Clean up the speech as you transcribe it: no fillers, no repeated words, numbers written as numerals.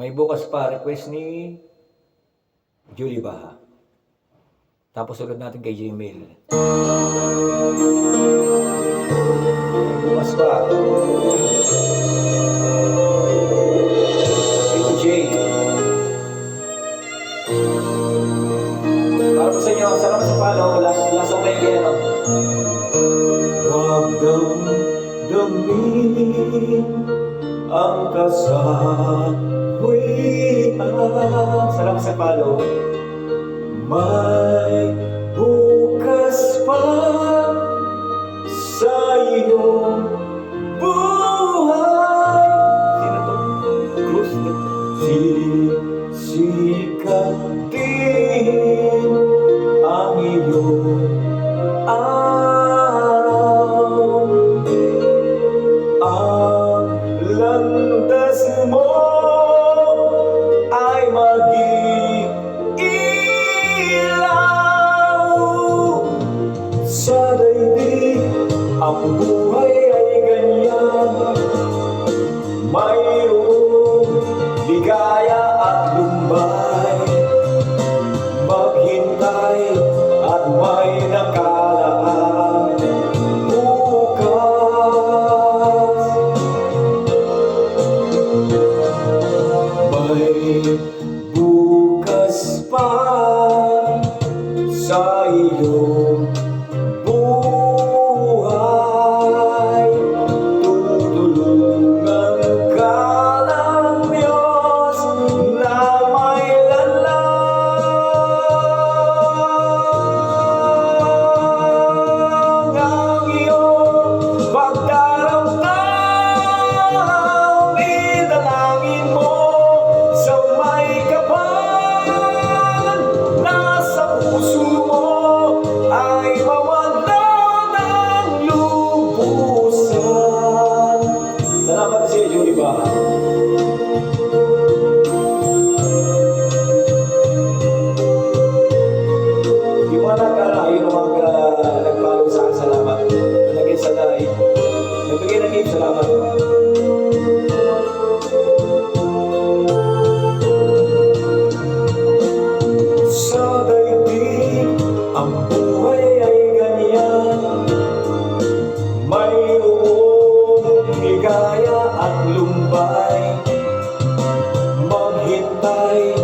May bukas pa, request ni Julie Baha. Tapos ulit natin kay Gmail. May bukas pa. Ito Jay. Para po sa inyo, salamat sa follow. Last okay kayo. Huwag damdamin ang kasawian. Salamat sa follow. May bukas pa sa iyong buhay. Sino to? Cruz? Sikat din ang iyong araw. Ang landas mo ay maging sa daigdig. Ang buhay ay ganyan, mayroong ligaya at lumbay. Maghintay at may nakalaan bukas. May bukas pa sa iyong buhay. Tutulungan ka ng Diyos na may lalang ang iyong pagdaramdam. Idalangin mo sa may kapal na sa puso mo ay mawala ng lubusan. Salamat sa iyo, Julie Baha. Yung mga nag-follow sa akin, salamat. Nalagay sa live. Nagbigay ng gift, salamat. Sa daigdig, ang buhay ay ganyan, mayroong ligaya at lumbay. Maghintay